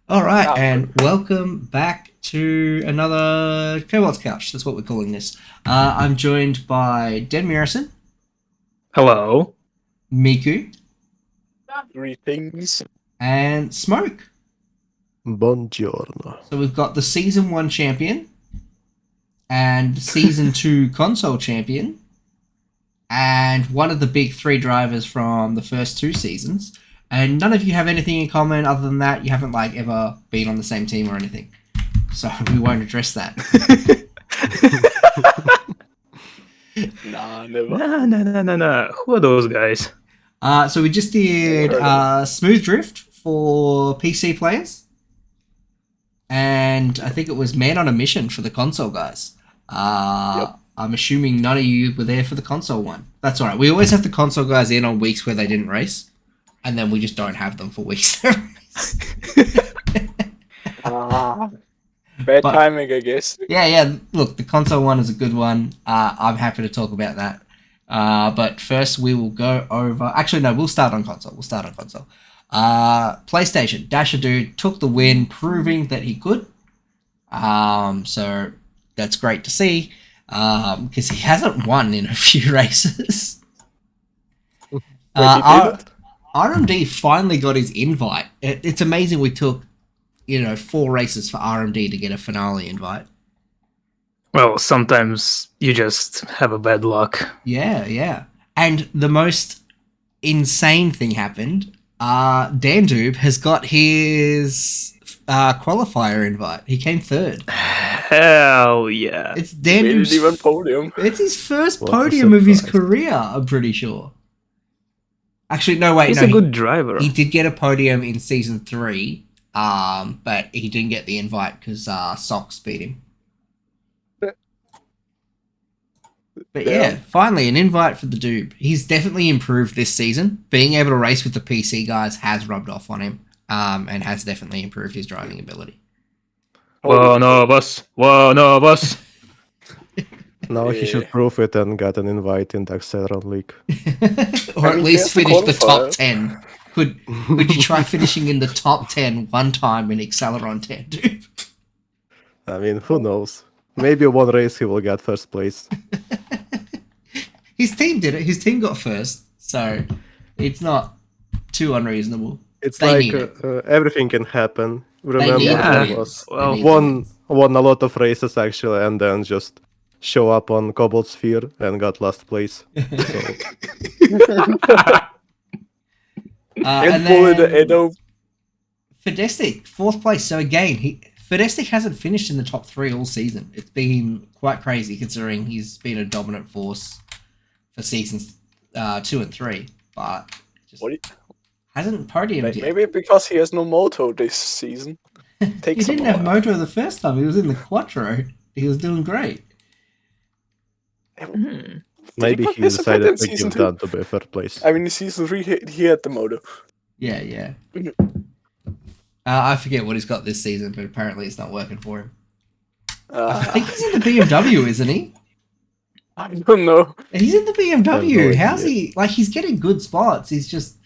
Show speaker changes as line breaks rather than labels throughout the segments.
All right,
Ah,
and welcome back to another Cobalt's Couch. That's what we're calling this. I'm joined by Den Murison,
Hello.
Miku,
greetings.
and Smoke.
Buongiorno.
So we've got the Season 1 champion, and Season 2 console champion, and one of the big three drivers from the first two seasons. And none of you have anything in common other than that you haven't ever been on the same team or anything. So we won't address that.
Nah, never.
No. Who are those guys?
So we just did Smooth Drift for PC players, and I think it was Man on a Mission for the console guys.
Yep.
I'm assuming none of you were there for the console one. That's all right. We always have the console guys in on weeks where they didn't race, and then we just don't have them for weeks.
Bad
But-
timing, I guess.
Yeah. Look, the console one is a good one. I'm happy to talk about that. But first, we will go over. Actually, no, we'll start on console. PlayStation. Dasher Dude took the win, proving that he could. So that's great to see. Because he hasn't won in a few races.
Wait, he didn't?
RMD finally got his invite. It's amazing we took, 4 races for RMD to get a finale invite.
Well, sometimes you just have a bad luck.
Yeah. And the most insane thing happened. Dandoob has got his qualifier invite. He came third.
Hell yeah.
It's
He didn't
Dandoob's.
even podium.
It's his first
What a
podium of his
surprise.
career. I'm pretty sure. Actually, no, wait,
He's
no.
a good driver.
He did get a podium in season 3. But he didn't get the invite because Socks beat him. But yeah, finally an invite for the Doob. He's definitely improved this season. Being able to race with the PC guys has rubbed off on him, and has definitely improved his driving ability.
One of us.
Now he
Yeah.
should prove it and get an invite in the Acceleron League.
Or
I
at
mean,
least
he has
finish
to
the top
qualify.
10. Could you try finishing in the top 10 one time in Acceleron 10, Doob?
I mean, who knows? Maybe one race he will get first place.
His team did it. His team got first, so it's not too unreasonable.
It's
They
like
need it.
everything can happen. Remember,
need
the
he
win.
was
Well,
They need
won a lot of races actually, and then just show up on Cobalt Sphere and got last place. So
And
And pull it
then
Edo.
Fidestic, 4th place. So again, Fidestic hasn't finished in the top 3 all season. It's been quite crazy considering he's been a dominant force for seasons 2 and 3, but just
What?
hasn't podiumed yet.
Maybe because he has no moto this season.
He
Takes him
didn't
a
have
while.
moto the first time. He was in the Quattro. He was doing great.
Hmm.
maybe he
participate
decided
in
to
season
give
2?
that to be third place.
I mean, in season 3, he had the moto.
Yeah. I forget what he's got this season, but apparently it's not working for him. I think he's in the BMW, isn't he?
I don't know.
He's in the BMW.
no
How's
idea.
he? He's getting good spots. He's just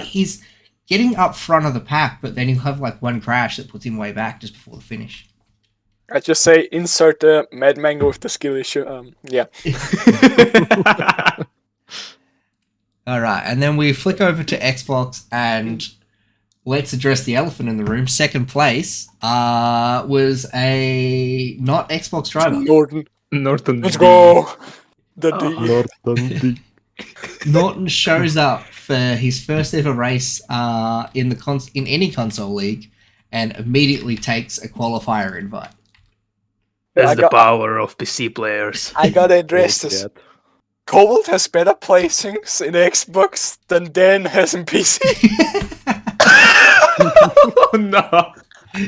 he's getting up front of the pack, but then he'll have one crash that puts him way back just before the finish.
I just say insert the Mad Mango with the skill issue. Yeah.
All right, and then we flick over to Xbox and let's address the elephant in the room. Second place was a not Xbox driver.
Norton.
Let's go. The D.
Norton D.
Norton shows up for his first ever race in any console league, and immediately takes a qualifier invite.
That's
I
the
got-
power of PC players.
I gotta address this.
Yet.
Cobalt has better placings in Xbox than Dan has in PC.
Oh no.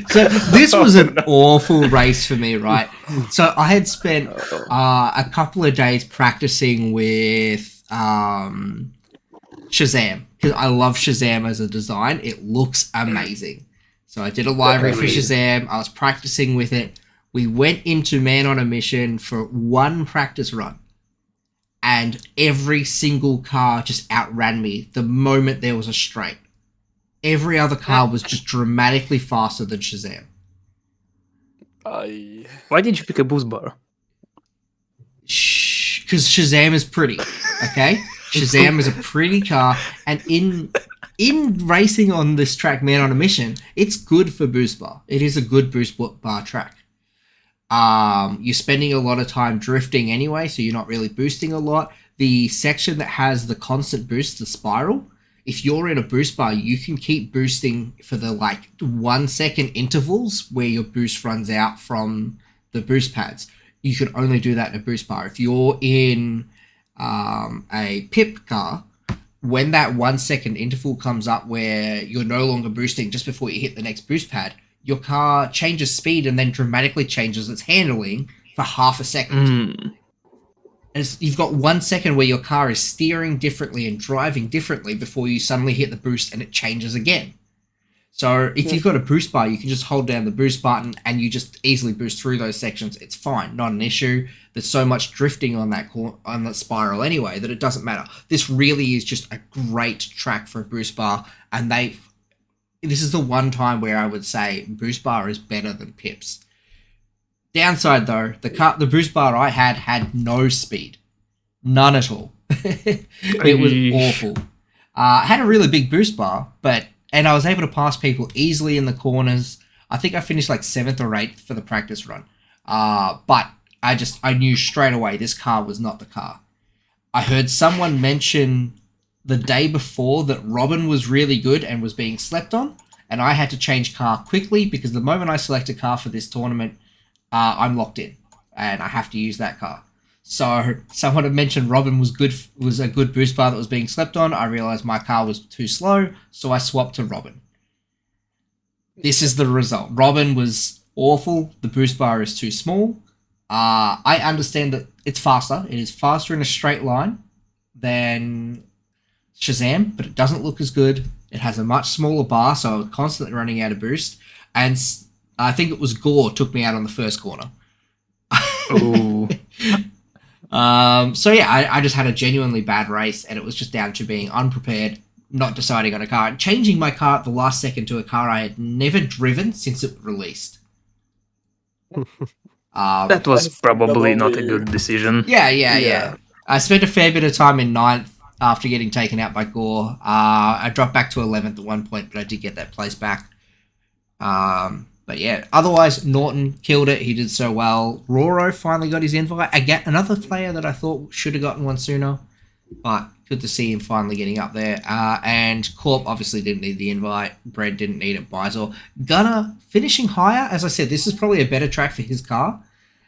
So this was an awful race for me, right? So I had spent a couple of days practicing with Shazam because I love Shazam as a design. It looks amazing. So I did a live read for Shazam. I was practicing with it. We went into Man on a Mission for one practice run, and every single car just outran me the moment there was a straight. every other car was just dramatically faster than Shazam.
Why did you pick a boost bar?
Because Shazam is pretty, okay? Shazam is a pretty car, and in racing on this track, Man on a Mission, it's good for boost bar. It is a good boost bar track. You're spending a lot of time drifting anyway, so you're not really boosting a lot. The section that has the constant boost, the spiral, if you're in a boost bar, you can keep boosting for the 1 second intervals where your boost runs out from the boost pads. You can only do that in a boost bar. If you're in a pip car, when that 1 second interval comes up where you're no longer boosting just before you hit the next boost pad, your car changes speed and then dramatically changes its handling for half a second. As you've got 1 second where your car is steering differently and driving differently before you suddenly hit the boost and it changes again. So if you've got a boost bar, you can just hold down the boost button and you just easily boost through those sections. It's fine, not an issue. There's so much drifting on that spiral anyway that it doesn't matter. This really is just a great track for a boost bar, and this is the one time where I would say boost bar is better than pips. Downside though, the boost bar I had no speed, none at all. It was awful. I had a really big boost bar, and I was able to pass people easily in the corners. I think I finished 7th or 8th for the practice run. But I knew straight away this car was not the car. I heard someone mention the day before that Robin was really good and was being slept on, and I had to change car quickly because the moment I select a car for this tournament, I'm locked in, and I have to use that car. So someone had mentioned Robin was a good boost bar that was being slept on. I realized my car was too slow, so I swapped to Robin. This is the result. Robin was awful. The boost bar is too small. I understand that it's faster. It is faster in a straight line than Shazam, but it doesn't look as good. It has a much smaller bar, so I was constantly running out of boost. And I think it was Gore took me out on the first corner.
Ooh.
So yeah, I just had a genuinely bad race, and it was just down to being unprepared, not deciding on a car, changing my car at the last second to a car I had never driven since it released.
That was probably not a good decision.
Yeah. I spent a fair bit of time in 9th after getting taken out by Gore. I dropped back to 11th at one point, but I did get that place back. But yeah, otherwise, Norton killed it. He did so well. Roro finally got his invite. Again, another player that I thought should have gotten one sooner, but good to see him finally getting up there. And Corp obviously didn't need the invite. Bread didn't need it. Bizor. Gunner finishing higher. As I said, this is probably a better track for his car.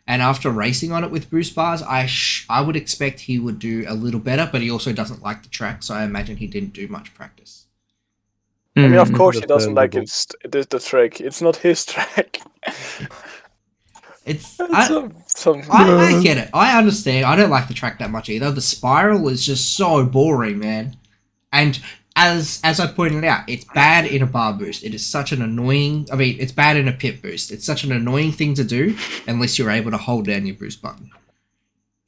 And after racing on it with boost bars, I would expect he would do a little better, but he also doesn't like the track, so I imagine he didn't do much practice.
I mean, of course he doesn't like
Understandable.
the track. It's not his track.
I get it. I understand. I don't like the track that much either. The spiral is just so boring, man. And as I pointed out, it's bad in a bar boost. It is such an annoying... I mean, it's bad in a pit boost. It's such an annoying thing to do unless you're able to hold down your boost button.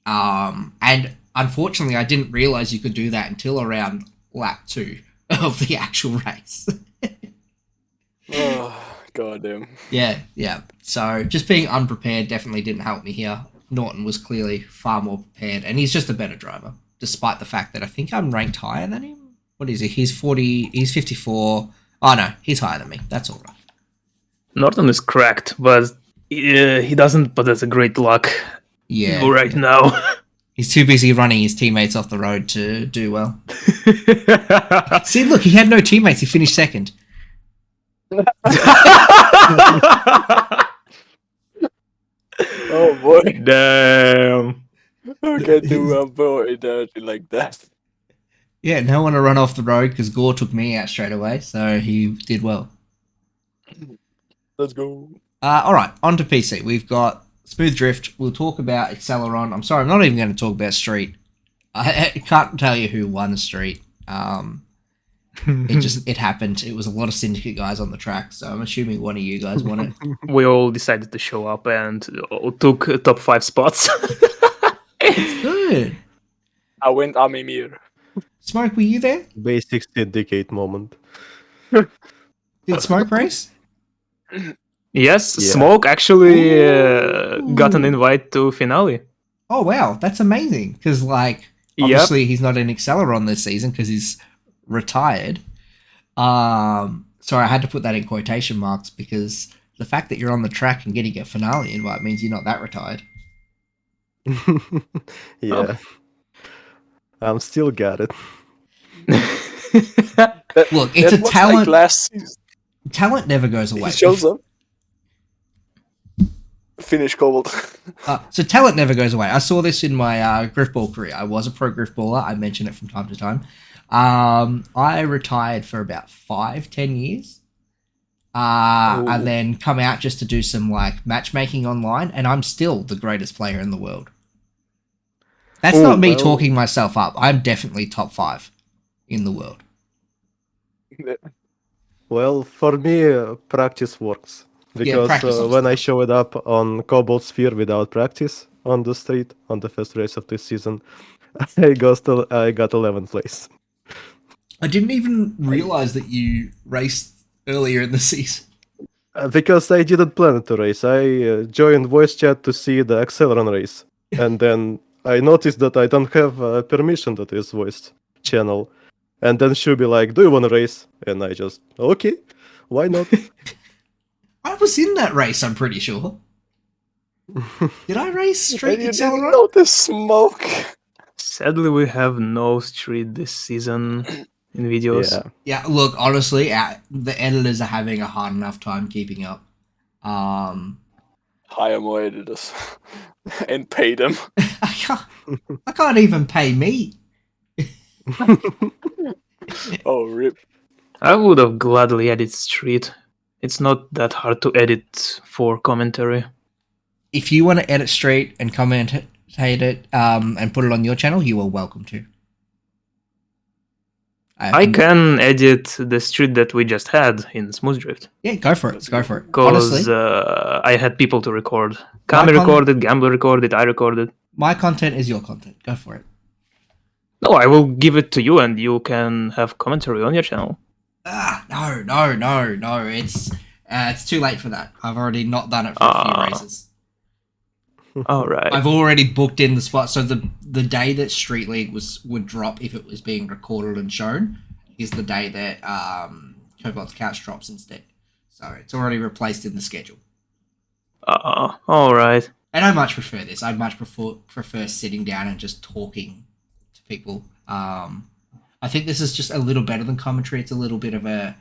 And unfortunately, I didn't realize you could do that until around lap 2 of the actual race.
Oh, goddamn.
Yeah. So just being unprepared definitely didn't help me here. Norton was clearly far more prepared, and he's just a better driver, despite the fact that I think I'm ranked higher than him. What is he? He's 54. Oh no, he's higher than me. That's all right.
Norton is cracked, but he doesn't possess a great luck right now.
He's too busy running his teammates off the road to do well. See, look, he had no teammates. He finished second.
Oh boy.
Damn.
Okay, do a boy dirty like that.
Yeah, no one to run off the road because Gore took me out straight away, so he did well.
Let's go.
All right, on to PC. We've got Smooth Drift. We'll talk about Acceleron. I'm sorry, I'm not even going to talk about Street. I can't tell you who won Street. It happened. It was a lot of Syndicate guys on the track, so I'm assuming one of you guys won it.
We all decided to show up and took top 5 spots.
It's good.
I went Amimir.
Smoke, were you there?
Basic Syndicate moment.
Did Smoke race?
Yes,
Yeah.
Smoke actually got an
Ooh.
invite to finale.
Oh wow, that's amazing. Because like, obviously he's not an Acceleron this season because he's retired. Sorry, I had to put that in quotation marks because the fact that you're on the track and getting a finale invite means you're not that retired.
Yeah. I'm still got it.
Look, it's a
was
talent.
Like last season.
Talent never goes away.
He shows up. Finish Cobalt.
So talent never goes away. I saw this in my griffball career. I was a pro griffballer. I mention it from time to time. I retired for about 5-10 years. And then come out just to do some like matchmaking online, and I'm still the greatest player in the world. That's not me talking myself up. I'm definitely top 5 in the world.
Well, for me, practice works. Because
practice
when I showed up on Cobalt Sphere without practice on the street on the first race of this season, I got 11th place.
I didn't even realize that you raced earlier in the season.
Because I didn't plan to race. I joined voice chat to see the Acceleron race. And then I noticed that I don't have permission to this voice channel. And then she'll be like, do you want to race? And I just, okay, why not?
I was in that race, I'm pretty sure. Did I race Street
You didn't
Acceleron?
notice Smoke.
Sadly, we have no street this season in videos.
Yeah.
Yeah, look, honestly, the editors are having a hard enough time keeping up.
Hire more editors and pay them.
I can't even pay me.
Oh, rip.
I would have gladly added street. It's not that hard to edit for commentary.
If you want to edit Street and commentate it and put it on your channel, you are welcome to.
I can edit the street that we just had in Smooth Drift.
Yeah, go for it. Go for it.
Because
Honestly,
I had people to record. Kami recorded, Gambler recorded, I recorded.
my content is your content. Go for it.
No, I will give it to you and you can have commentary on your channel.
No. It's too late for that. I've already not done it for a few races.
Alright.
I've already booked in the spot. So the day that Street League would drop if it was being recorded and shown is the day that Cobalt's Couch drops instead. So it's already replaced in the schedule.
Alright.
And I much prefer this. I much prefer sitting down and just talking to people. I think this is just a little better than commentary. It's a little bit of a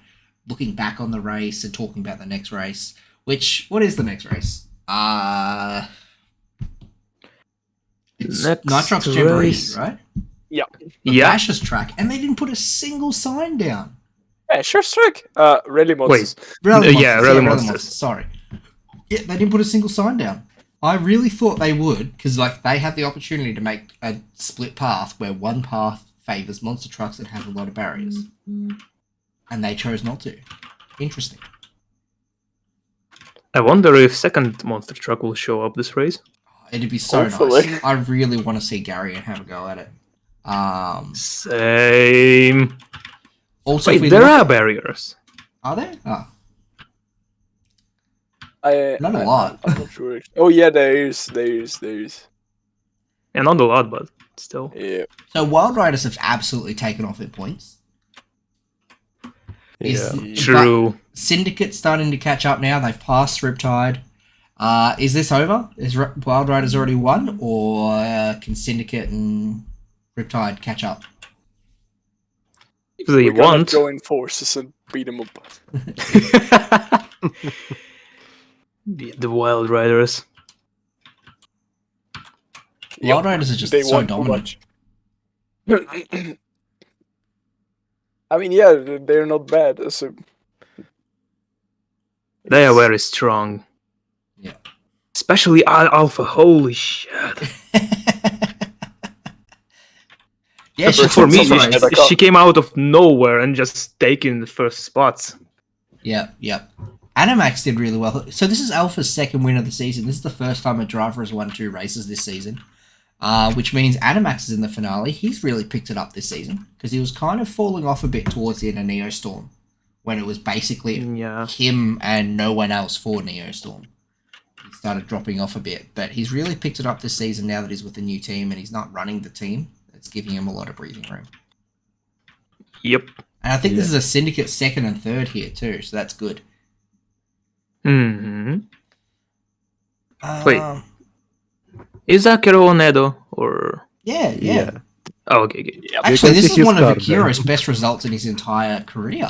looking back on the race and talking about the next race. What is the next race? It's Nitrox Jamboree, right?
Yeah.
The Bashers track, and they didn't put a single sign down.
Yeah, sure, strike. Rally Monsters.
Rally Monsters.
Sorry. Yeah, they didn't put a single sign down. I really thought they would, because like they had the opportunity to make a split path where one path favors monster trucks that have a lot of barriers. And they chose not to. Interesting.
I wonder if second monster truck will show up this race.
It'd be so nice. I really want to see Gary and have a go at it.
Same.
Also,
wait, there are barriers.
Are there? Oh.
Not
a lot.
I'm not sure. Oh yeah, there is.
Yeah, not a lot, but still.
Yeah.
So Wild Riders have absolutely taken off in points.
True.
Syndicate's starting to catch up now. They've passed Riptide. Is this over? Is Wild Riders already won? Or can Syndicate and Riptide catch up?
If they want.
Join forces and beat them up.
The Wild Riders.
Wild Riders are just so dominant.
I mean, yeah, they're not bad. So
they are very strong.
Yeah.
Especially Alpha. Holy shit.
Yeah,
for me, she came out of nowhere and just taking the first spots.
Yeah. Animax did really well. So this is Alpha's second win of the season. This is the first time a driver has won 2 races this season. Which means Animax is in the finale. He's really picked it up this season because he was kind of falling off a bit towards the end of Neostorm when it was basically
Yeah.
him and no one else for Neostorm. He started dropping off a bit, but he's really picked it up this season now that he's with a new team and he's not running the team. It's giving him a lot of breathing room.
Yep.
And I think this is a Syndicate second and third here too, so that's good.
Hmm. Wait. Is Akiro on Edo or?
Yeah.
Oh, okay.
Yep.
Actually, this is
his
one of
card,
Akiro's best results in his entire career.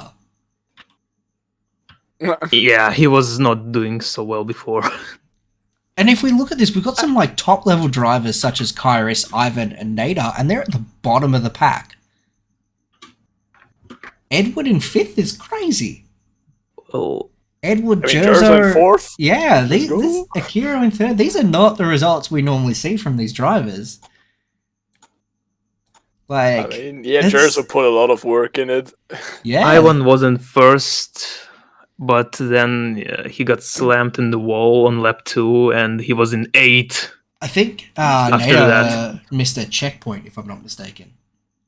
Yeah, he was not doing so well before.
And if we look at this, we've got some like top level drivers such as Kairos, Ivan, and Nader, and they're at the bottom of the pack. Edward in fifth is crazy.
Oh,
Edward,
Jerzo in fourth.
Yeah,
Let's go.
this Akira in third. These are not the results we normally see from these drivers. Like,
Jerzo put a lot of work in it.
Yeah,
Ivan was in first, but then he got slammed in the wall on lap 2, and he was in 8th.
I think
After
Nader
that.
missed a checkpoint, if I'm not mistaken,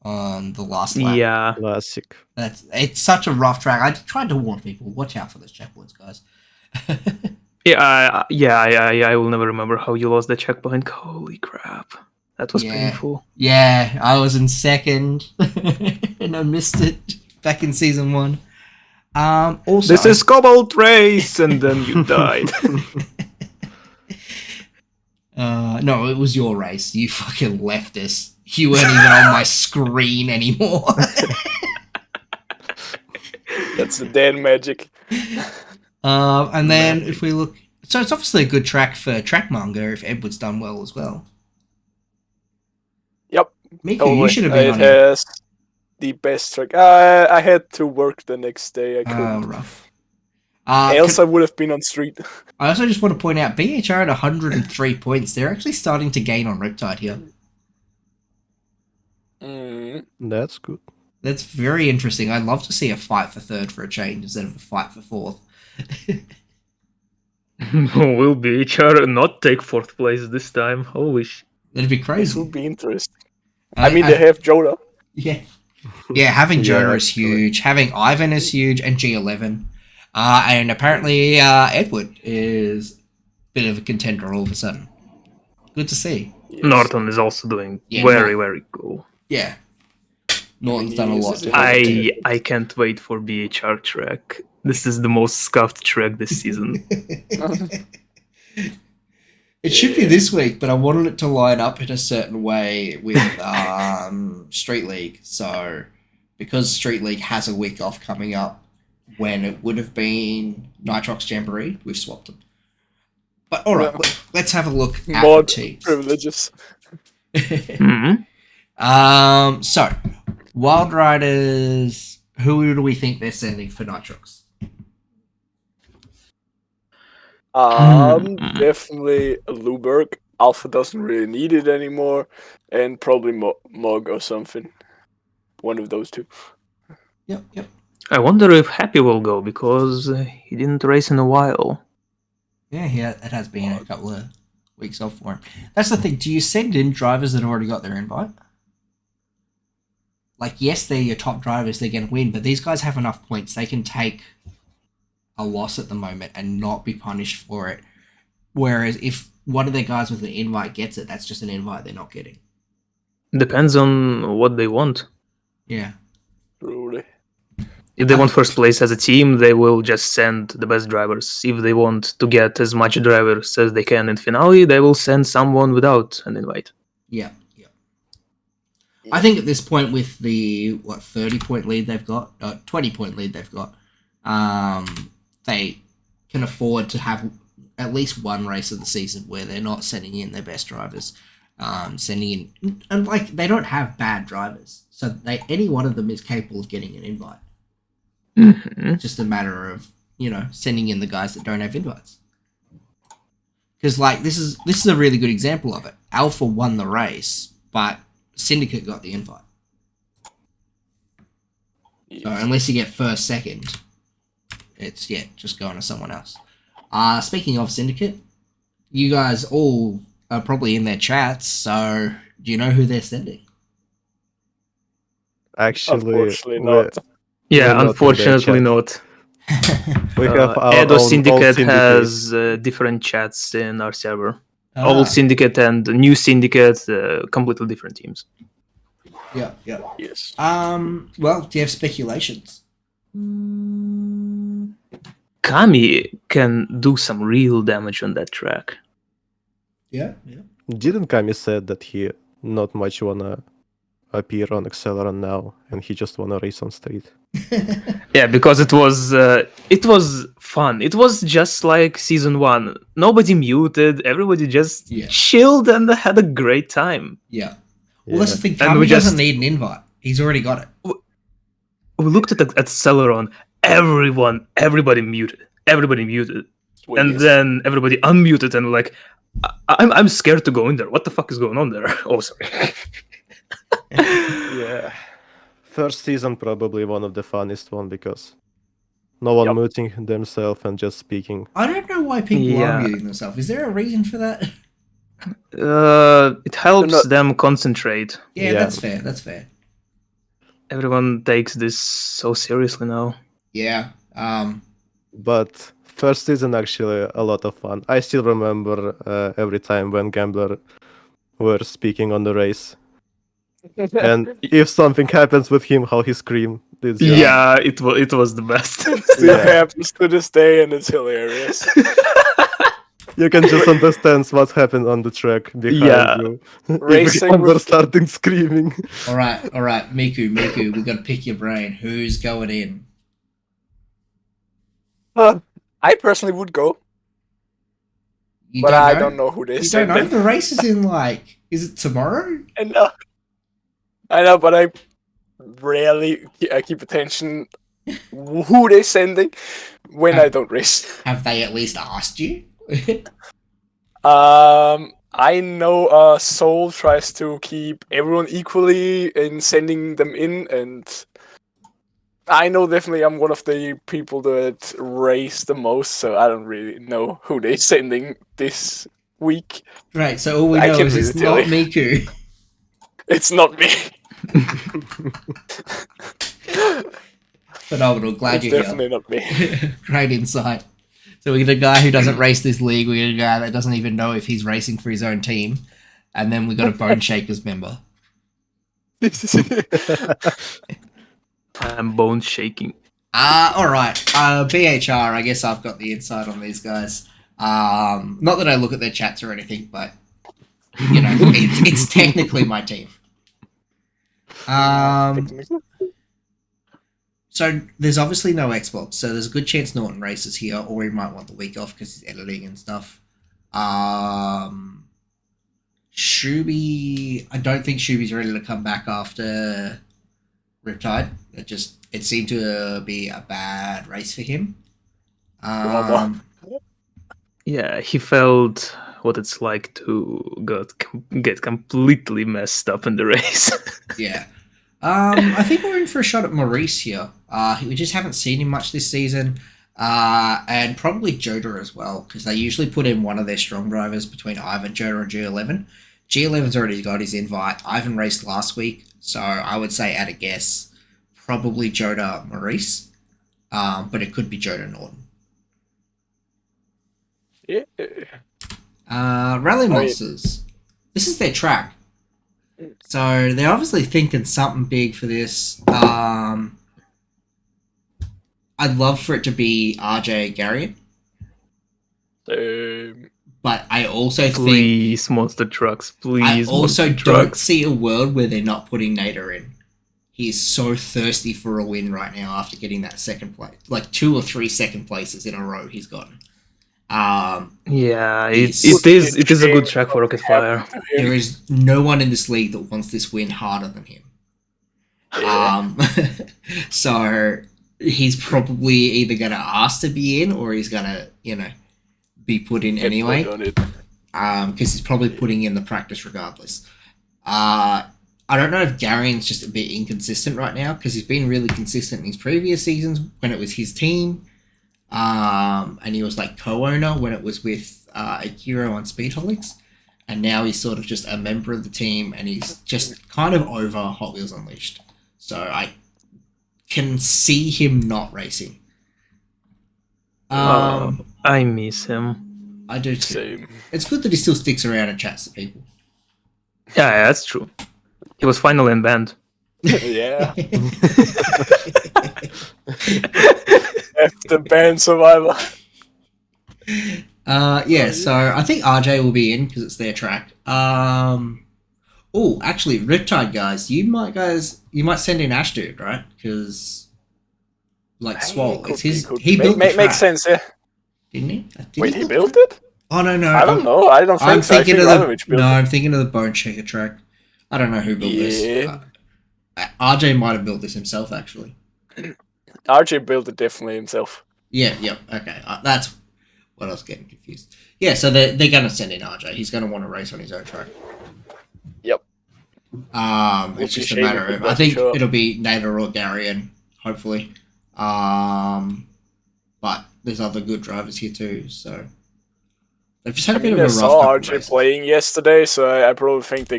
on the last lap.
Yeah.
Classic.
It's such a rough track. I tried to warn people, watch out for those checkpoints, guys.
I will never remember how you lost the checkpoint. Holy crap. That was painful.
Yeah, I was in second, and I missed it back in season 1. Also,
This is Cobalt race, and then you died.
No, it was your race. You fucking left us. You weren't even on my screen anymore.
That's the Dan magic.
And then if we look, so it's obviously a good track for track manga if Edward's done well as well.
Yep.
Miku, you should have been on
it. Has the best track. I had to work the next day. I couldn't.
Rough.
Else I would have been on street.
I also just want to point out BHR at 103 points. They're actually starting to gain on Riptide here.
That's good.
That's very interesting. I'd love to see a fight for third for a change instead of a fight for fourth.
Will BHR not take 4th place this time? Holy sh...
That'd be
This
crazy.
would be interesting. I mean, they have Joda.
Yeah. Yeah, having Jonah
Yeah,
is huge. Having Ivan is huge, and G11. And apparently Edward is a bit of a contender all of a sudden. Good to see.
Yes.
Norton is also doing very cool.
Yeah. Norton's done a lot.
I can't wait for BHR track. This is the most scuffed track this season.
It should be this week, but I wanted it to line up in a certain way with Street League. So, because Street League has a week off coming up when it would have been Nitrox Jamboree, we've swapped them. But alright, let's have a look at the teams.
Privileges.
So, Wild Riders, who do we think they're sending for Nitrox?
Definitely Luberg. Alpha doesn't really need it anymore, and probably Mog or something. One of those two.
Yep.
I wonder if Happy will go, because he didn't race in a while.
Yeah, it has been a couple of weeks off for him. That's the thing. Do you send in drivers that already got their invite? Like, yes, they're your top drivers, they're going to win, but these guys have enough points. They can take a loss at the moment and not be punished for it. Whereas if one of their guys with an invite gets it, that's just an invite they're not getting.
Depends on what they want.
Yeah.
Truly.
If they want first place as a team, they will just send the best drivers. If they want to get as much drivers as they can in finale, they will send someone without an invite.
Yeah. I think at this point, with the 30-point lead they've got, 20-point lead they've got, they can afford to have at least one race of the season where they're not sending in their best drivers, sending in, and like they don't have bad drivers, so any one of them is capable of getting an invite.
Mm-hmm.
It's just a matter of sending in the guys that don't have invites. Because like this is a really good example of it. Alpha won the race, but Syndicate got the invite.
Yes.
So unless you get first, second, it's just going to someone else. Speaking of Syndicate, you guys all are probably in their chats, so do you know who they're sending?
Actually,
Unfortunately not.
Yeah,
We're not in the
unfortunately
chat.
not.
We have our
Edo
own
Syndicate
syndicate.
has different chats in our server.
Ah,
Old Syndicate and New Syndicate, completely different teams.
yeah, yeah.
Yes.
Well, do you have speculations?
Kami can do some real damage on that track.
Yeah, yeah.
Didn't Kami said that he not much wanna appear on Acceleron now, and he just wanna race on street?
Yeah, because it was fun. It was just like season 1. Nobody muted. Everybody just
Yeah.
chilled and had a great time.
Yeah. Well, that's the thing.
And
Kami
we
doesn't
just-
need an invite. He's already got it.
We looked at Celeron. Everybody muted.
Well,
And
yes.
then everybody unmuted and like, I'm scared to go in there. What the fuck is going on there? Oh, sorry.
Yeah. First season probably one of the funniest one because no one
Yup.
muting themselves and just speaking.
I don't know why people are
Yeah.
muting themselves. Is there a reason for that?
It helps
not-
them concentrate.
Yeah,
Yeah.
that's fair. That's fair.
Everyone takes this so seriously now.
Yeah.
But first season actually a lot of fun. I still remember every time when Gambler were speaking on the race. And if something happens with him, how he scream. It's just-
Yeah, it was the best.
Still
Yeah.
happens to this day, and it's hilarious.
You can just understand what happened on the track behind
Yeah.
you.
Racing
Gambler
with-
starting screaming.
All right. Miku, we got to pick your brain. Who's going in?
I personally would go,
You
but I don't know who they
You don't
send.
know? The race is in like, is it tomorrow?
I know, but I rarely keep attention who they sending when I don't race.
Have they at least asked you?
I know Soul tries to keep everyone equally in sending them in, and I know definitely I'm one of the people that race the most, so I don't really know who they're sending this week.
Right, so all we
I
know
can
is it's
really tell
not
you.
Miku.
It's not me.
Phenomenal. Glad
It's
you're here.
definitely not me.
Great insight. So we get a guy who doesn't race this league. We get a guy that doesn't even know if he's racing for his own team, and then we got a Bone Shakers member.
I'm bone shaking.
All right. BHR. I guess I've got the insight on these guys. Not that I look at their chats or anything, but you know, it's technically my team. So there's obviously no Xbox, so there's a good chance Norton races here, or he might want the week off because he's editing and stuff. Shuby, I don't think Shuby's ready to come back after Riptide. It seemed to be a bad race for him.
Yeah, he felt what it's like to get completely messed up in the race.
Yeah. I think we're in for a shot at Maurice here. We just haven't seen him much this season. And probably Joda as well, because they usually put in one of their strong drivers between Ivan, Joda, and G11. G11's already got his invite. Ivan raced last week, so I would say at a guess, probably Joda Maurice. But it could be Joda Norton.
Yeah.
Rally Monsters. This is their track. So they're obviously thinking something big for this. I'd love for it to be RJ Garriott, but I also think
Please, monster trucks.
I
Please,
also
monster
don't
trucks.
see a world where they're not putting Nader in. He is so thirsty for a win right now after getting that second place, like 2 or 3 second places in a row he's gotten.
Yeah,
He's-
it is a good track for Rocket Fire.
There is no one in this league that wants this win harder than him. So he's probably either going to ask to be in or he's going to, be put in anyway. Because he's probably putting in the practice regardless. I don't know if Garion's just a bit inconsistent right now because he's been really consistent in his previous seasons when it was his team. And he was like co-owner when it was with Akiro on Speedholics. And now he's sort of just a member of the team and he's just kind of over Hot Wheels Unleashed. So can see him not racing.
I miss him.
I do too.
Same.
It's good that he still sticks around and chats to people.
Yeah, that's true. He was finally in band.
Yeah. After band survivor.
Yeah, so I think RJ will be in because it's their track. Oh, actually, Riptide guys, you might send in Ash Dude, right? Because Swole, it's his. He built the track,
makes sense, yeah.
didn't he?
Wait, he built it?
Oh no,
I don't know. I don't think
I'm
so. I
thinking
think
of
Radovic built
I'm thinking of the Bone Shaker track. I don't know who built this.
Yeah.
RJ might have built this himself, actually.
RJ built it definitely himself.
Yeah, yep, okay. That's what I was getting confused. Yeah, so they're going to send in RJ. He's going to want to race on his own track.
Yep.
It's just a matter of... I think it'll be Nader or Garion, hopefully. But there's other good drivers here too, so... They've just had a bit of a rough
I saw
couple
RJ
races.
playing yesterday, so I probably think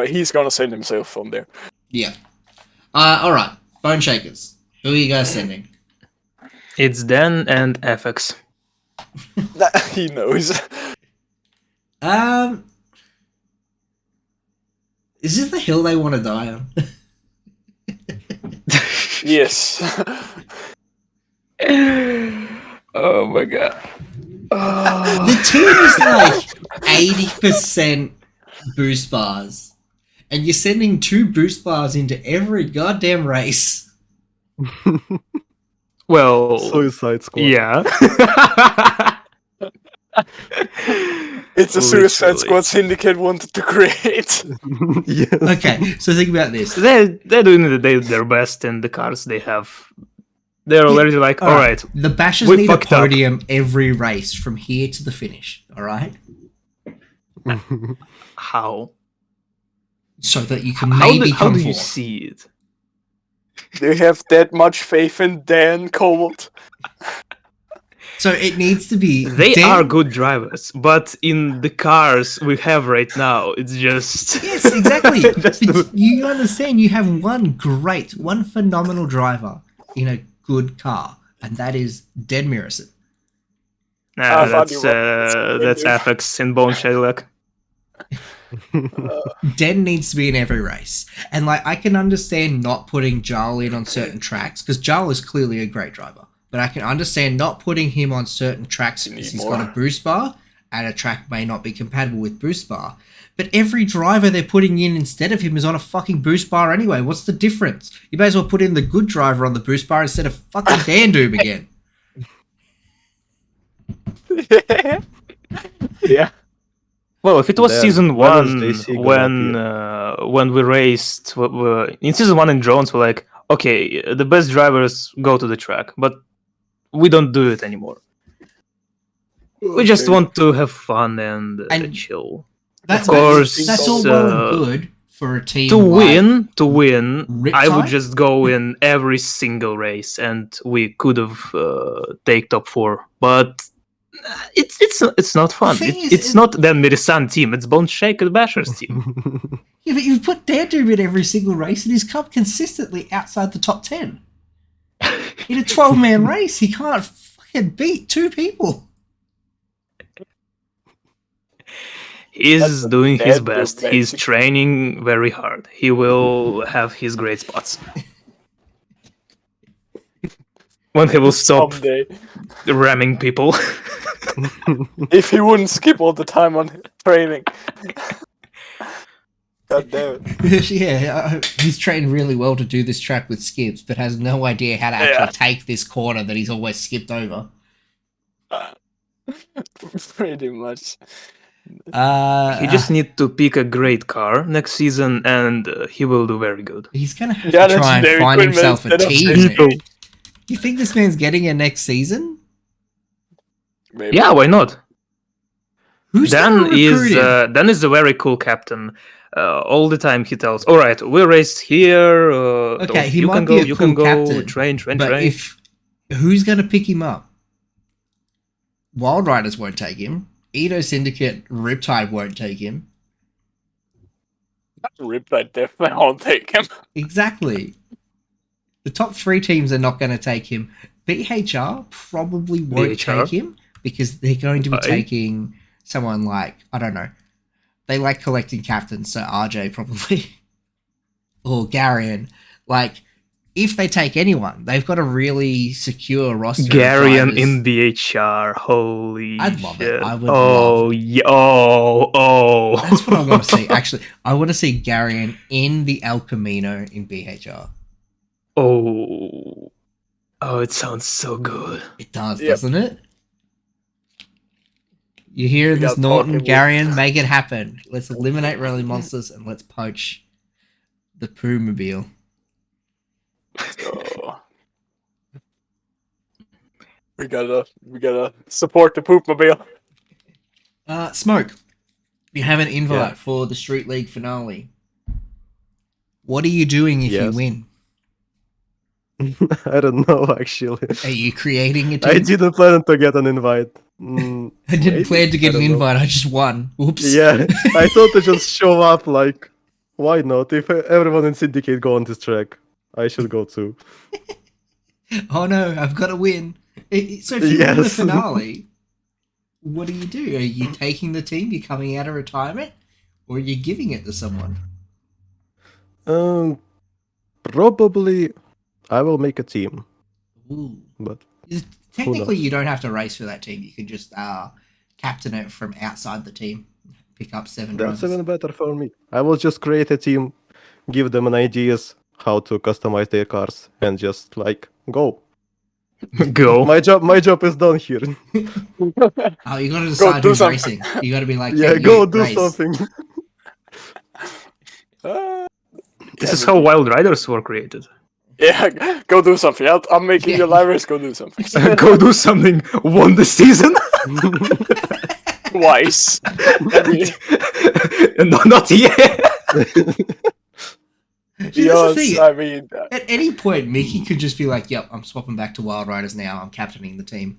he's gonna send himself from there.
Yeah. Alright, Bone Shakers. Who are you guys sending?
It's Dan and FX.
He knows.
Is this the hill they want to die on?
Yes.
Oh my god.
The team is like 80% boost bars. And you're sending 2 boost bars into every goddamn race.
Well,
Suicide Squad.
yeah.
It's a Suicide
Literally.
Squad Syndicate wanted to create.
Yes.
Okay, so think about this.
They're doing their best in the cars they have. They're already like, all right.
The Bashers
we
need a
fucked up.
podium every race from here to the finish, alright?
How?
So that you can
How
maybe
do
come
you
forth.
see it?
They have that much faith in Dan Cobalt.
So it needs to be...
They are good drivers, but in the cars we have right now, it's just...
Yes, exactly.
Just
But you understand, you have one phenomenal driver in a good car, and that is Dead Mirrison.
Nah,
I thought
that's
you were-
that's Afex in Bone Shadowlock.
Den needs to be in every race. And I can understand not putting Jarl in on certain tracks, because Jarl is clearly a great driver. But I can understand not putting him on certain tracks because he's got a boost bar, and a track may not be compatible with boost bar. But every driver they're putting in instead of him is on a fucking boost bar anyway. What's the difference? You may as well put in the good driver on the boost bar instead of fucking Dandoob again.
Yeah.
Well, if it was
Then
season
when
1,
is JC gonna
when we raced in season 1 in drones, we're like, okay, the best drivers go to the track, but we don't do it anymore. We just want to have fun and chill.
That's
Of course,
that's all well and good for a team
To
like
win, I would
Riptide?
just go in every single race, and we could have take top 4. But it's not fun.
The thing is,
It's not the Mirisan team. It's Bone Shaker Bashers team.
Yeah, but you put Dandoob in every single race, and he's come consistently outside the top 10. In a 12-man race, he can't fucking beat 2 people.
He's doing his
bad
best.
move,
He's
basically.
training very hard. He will have his great spots. When he will stop
Someday.
ramming people.
If he wouldn't skip all the time on training. God damn it.
Yeah, he's trained really well to do this track with skips, but has no idea how to actually take this corner that he's always skipped over.
Pretty much.
He just needs to pick a great car next season, and he will do very good.
he's gonna have
Yeah,
to
that's
try and
very
find
good, man.
himself a
Instead of
team.
saying-
man. You think this man's getting a next season?
Maybe.
Yeah, why not?
Who's gonna recruit him?
Dan is a very cool captain. All the time he tells, "All right, we raced here.
Okay, he
you
might
can
be
go.
a
You
cool
can go.
captain,
Train.
But who's gonna pick him up? Wild Riders won't take him. Edo Syndicate Riptide won't take him.
Riptide definitely won't take him.
Exactly. The top 3 teams are not going to take him. BHR probably won't
BHR?
take him because they're going to be
Why?
taking someone like, I don't know. They like collecting captains, so RJ probably. Or Garion. Like, if they take anyone, they've got a really secure roster. of
Garion
drivers.
in BHR. Holy
I'd love it.
shit.
I would
oh,
love it.
yeah. Oh.
That's what I want to see. Actually, I want to see Garion in the El Camino in BHR.
Oh. Oh, it sounds so good.
It does,
Yep.
doesn't it? You hear
We
this,
got
Norton,
talking with-
Garion? Make it happen. Let's eliminate rally monsters and let's poach the Poo-mobile.
So, we gotta support the Poopmobile.
Smoke, you have an invite
Yeah.
for the Street League finale. What are you doing if you
Yes.
win?
I don't know actually.
Are you creating a team?
I didn't plan to get an invite.
I didn't
maybe?
plan to get
I
an
don't know.
invite. I just won. Whoops.
Yeah, I thought to just show up. Like, why not? If everyone in Syndicate go on this track, I should go too.
Oh no, I've got to win. So if you win the
Yes.
finale, what do? Are you taking the team? You're coming out of retirement, or are you giving it to someone?
Probably I will make a team,
Ooh.
but
Technically,
knows?
you don't have to race for that team. You can just captain it from outside the team. Pick up 7
that's
drivers.
even better for me. I will just create a team, give them an ideas how to customize their cars, and just like go.
Go.
My job is done here.
Oh, you got to decide
do
who's
something.
racing. You got to be like,
Yeah,
hey,
go
you
do
race.
something.
This is how Wild Riders were created.
Yeah, go do something. I'm making
Yeah.
your libraries go do something.
Go do something. Won the season.
Twice. I mean,
No, not yet.
See, that's the
yes,
thing.
I mean,
At any point, Mickey could just be like, yep, I'm swapping back to Wild Riders now. I'm captaining the team.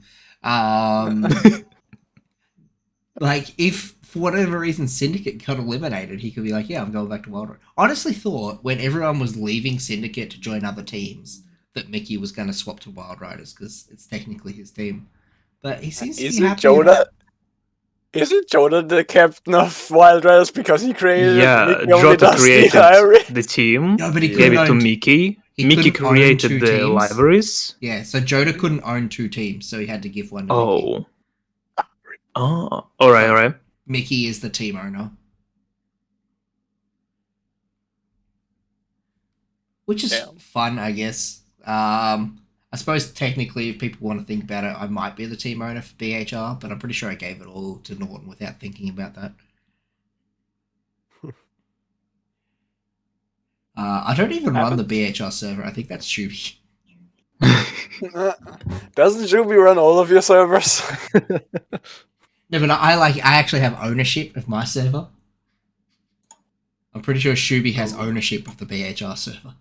Like, if for whatever reason Syndicate got eliminated, he could be like, yeah, I'm going back to Wild Riders. Honestly thought, when everyone was leaving Syndicate to join other teams, that Mickey was going to swap to Wild Riders because it's technically his team. But he seems to
is
be
it
happy
Jonah?
enough.
Isn't Jonah the captain of Wild Riders because he created it?
Yeah,
Mickey only
Jota
does the
created
diary?
the team.
No, but he
Gave
couldn't
it to
own-
Mickey.
he
Mickey
couldn't own
created
2
the
teams.
libraries.
Yeah, so Joda couldn't own 2 teams, so he had to give one to Mickey.
Oh. Alright.
Mickey is the team owner. Which is
Damn.
fun, I guess. I suppose technically, if people want to think about it, I might be the team owner for BHR, but I'm pretty sure I gave it all to Norton without thinking about that. I don't even run the BHR server. I think that's Shuby.
Doesn't Juby run all of your servers?
No, but I actually have ownership of my server. I'm pretty sure Shuby has ownership of the BHR server.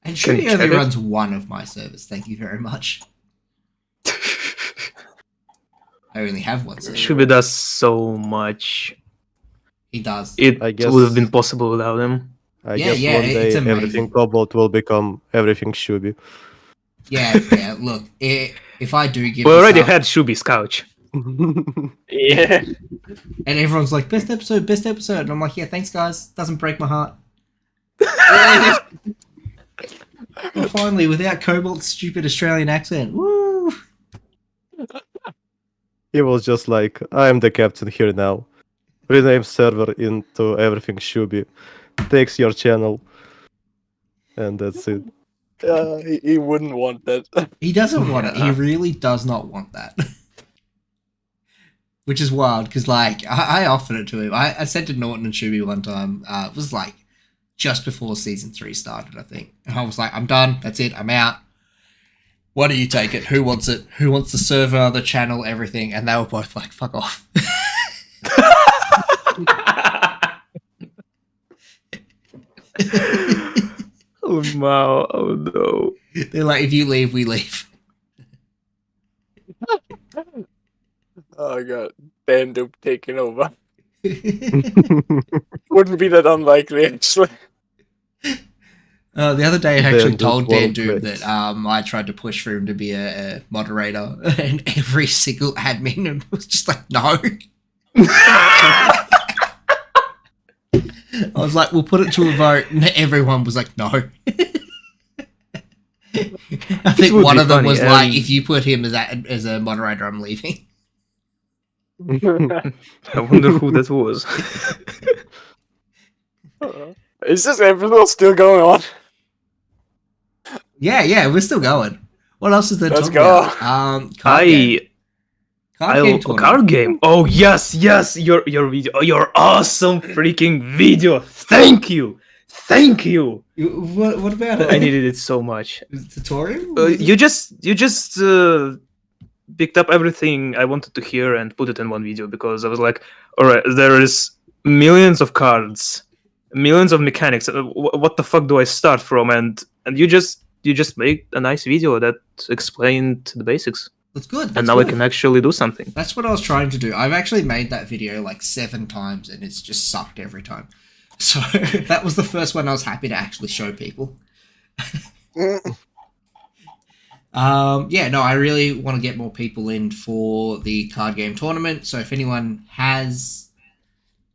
And
Can you
Shuby only
check it?
runs one of my servers. Thank you very much. I only have one server.
Shubi does so much.
He does.
It
I guess-
would have been possible without him.
I
Yeah,
guess
yeah,
one day
it's amazing.
everything Cobalt will become everything Shubi.
Yeah. Look, if I do give
We
this
already
up,
had Shubi's couch.
Yeah.
and everyone's like, best episode, and I'm like, yeah, thanks guys. Doesn't break my heart. Well, finally, without Cobalt's stupid Australian accent, woo!
He was just like, I am the captain here now. Rename server into everything Shubi. Takes your channel. And that's it.
He wouldn't want that.
He doesn't want it. He
Yeah.
really does not want that. Which is wild, because, like, I offered it to him. I said to Norton and Shuby one time, it was, like, just before Season 3 started, I think. And I was like, I'm done. That's it. I'm out. Why do you take it? Who wants it? Who wants the server, the channel, everything? And they were both like, fuck off.
Oh no! Oh no!
They're like, if you leave, we leave.
Oh god. Dandup taking over. Wouldn't be that unlikely, actually.
The other day, I
Dan
actually
Duke
told Dan
World
Doom
Race.
that I tried to push for him to be a moderator, and every single admin was just like, no. I was like, we'll put it to a vote, and everyone was like, no. I think
would
one
be
of them
funny,
was like, if you put him as a moderator, I'm leaving.
I wonder who that was.
Is this episode still going on?
Yeah, we're still going. What else is there to
Let's
talk
go.
about? Card game. Card game tournament.
Card game. Oh yes, your video. Oh, your awesome freaking video. Thank you.
What about it?
I needed it so much.
Is it tutorial?
You just picked up everything I wanted to hear and put it in one video because I was like, all right, there is millions of cards, millions of mechanics. What the fuck do I start from? And you just made a nice video that explained the basics.
That's good.
And now I can actually do something.
That's what I was trying to do. I've actually made that video like 7 times and it's just sucked every time. So that was the first one I was happy to actually show people. I really want to get more people in for the card game tournament. So if anyone has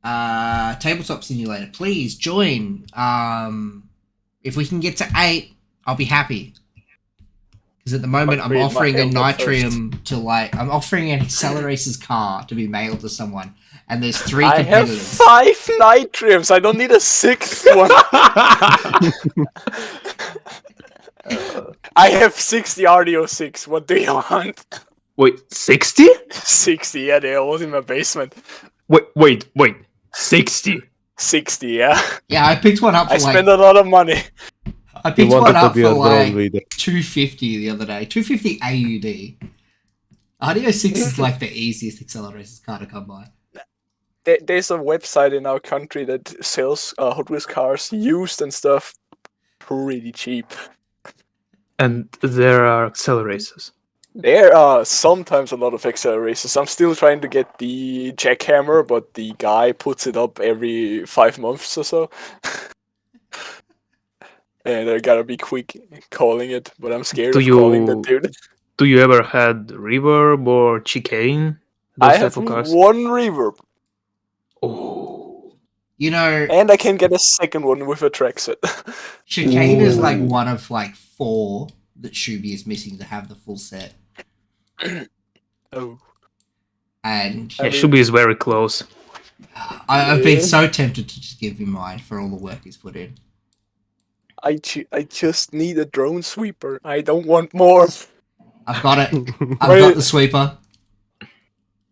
Tabletop Simulator, please join. If we can get to 8, I'll be happy. Because at the moment, I'm offering a Nitrium to I'm offering an Accelerator's car to be mailed to someone, and there's 3
I have
competitors.
5 Nitriums. I don't need a 6th one. I have 60 RDO6. What do you want?
Wait, 60?
60, yeah, they're all in my basement.
Wait, 60.
60, yeah.
Yeah, I picked one up for
I spend a lot of money.
I
He
picked one
wanted to
up
be
for
a drone leader.
250 the other day. 250 AUD. RDO6 is like the easiest Accelerator's car to come by.
There's a website in our country that sells Hot Wheels cars used and stuff pretty cheap.
And there are accelerators.
There are sometimes a lot of accelerators. I'm still trying to get the jackhammer, but the guy puts it up every 5 months or so. And I gotta be quick calling it, but I'm scared of calling the dude.
Do you ever had reverb or chicane?
I have one reverb.
Oh.
You know,
And I can get a second one with a track set.
Chicane is like one of 4 that Shubi is missing to have the full set.
Oh.
And
Yeah, Shubi is very close.
I've been so tempted to just give him mine for all the work he's put in.
I just need a drone sweeper. I don't want more.
I've got it. I've got the sweeper.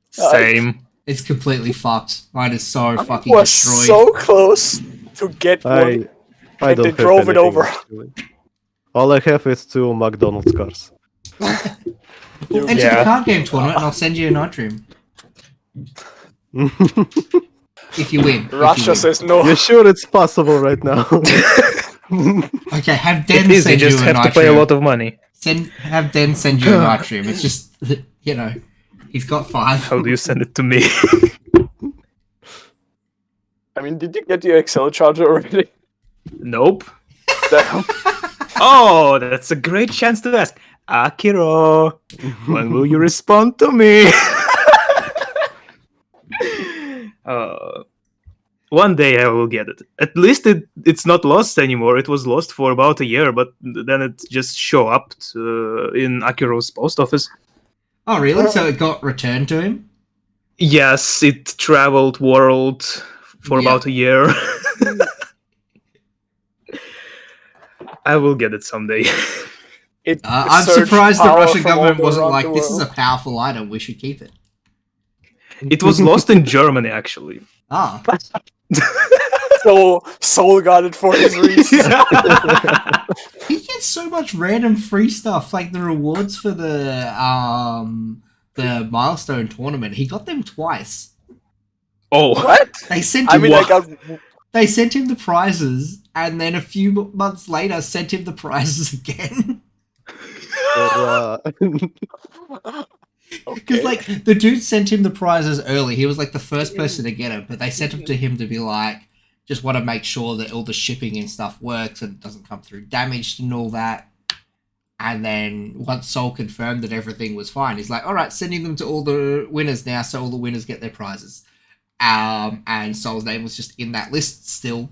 Same.
It's completely fucked. Mine is so fucking
Was
destroyed.
so close to get one.
I
And
don't
they
have
drove it
anything,
over.
actually. All I have is 2 McDonald's cars.
Enter the card game tournament and I'll send you a Nitrium. If you win.
Russia says no.
You're sure it's possible right now?
Okay, have
It
Den
is, you
send you
just
a
have to pay a
Nitrium.
lot of money.
Have Den send you a Nitrium. It's just, he's got 5.
How do you send it to me?
I mean, did you get your Excel charger already?
Nope.
Damn.
Oh, that's a great chance to ask. Akiro, when will you respond to me? One day I will get it. At least it's not lost anymore. It was lost for about a year, but then it just show up in Akiro's post office.
Oh, really? So it got returned to him?
Yes, it traveled world for about a year. I will get it someday.
I'm surprised the Russian government wasn't like, this is a powerful item, we should keep it.
It was lost in Germany, actually.
Ah.
So Soul got it for his reasons.
He gets so much random free stuff, like the rewards for the milestone tournament. He got them twice.
Oh.
What?
They sent
I
him
mean, I got...
They sent him the prizes, and then a few months later sent him the prizes again. Because like the dude sent him the prizes early. He was like the first person to get it, but they sent him to him to be like, just want to make sure that all the shipping and stuff works and doesn't come through damaged and all that. And then once Sol confirmed that everything was fine, he's like, all right, sending them to all the winners now so all the winners get their prizes. And Sol's name was just in that list still.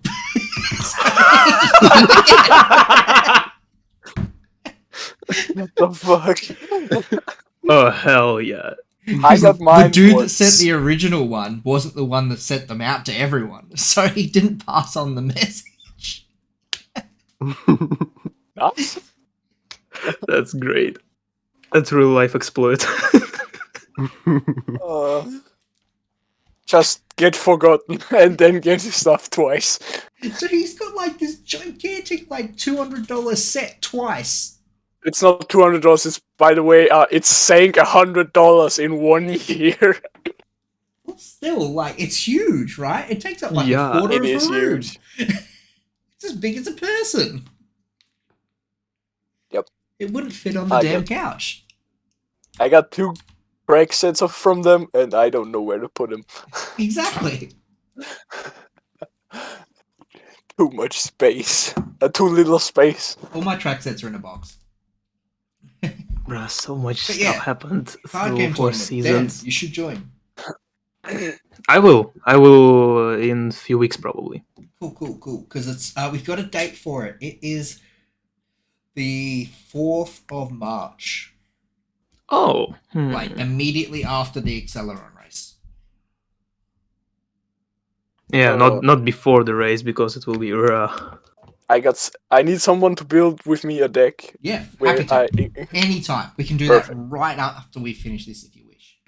What the fuck?
Oh hell yeah!
I got mine.
The dude that
once.
sent the original one wasn't the one that sent them out to everyone, so he didn't pass on the message.
Nice.
That's great. That's real life exploit.
Just get forgotten and then get his stuff twice.
So he's got like this gigantic like $200 set twice.
It's not $200. It's, by the way, it sank $100 in 1 year.
Well, still, like, it's huge, right? It takes up like
Yeah,
a quarter
it
of
is
a room.
huge.
It's as big as a person.
Yep.
It wouldn't fit on the
I
damn
get-
couch.
I got 2 break sets from them, and I don't know where to put them.
Exactly.
Too much space. Too little space.
All my track sets are in a box.
Bruh, so much
But
stuff
yeah,
happened
Card
through
game
4
tournament.
seasons.
Dan, you should join.
I will in a few weeks probably.
Cool. Because it's we've got a date for it. It is the 4th of March.
Oh,
Like immediately after the Acceleron race.
yeah,
Uh,
not before the race because it will be
I need someone to build with me a deck.
Yeah,
Where
happy to. Anytime. We can do
Perfect.
that right after we finish this if you wish.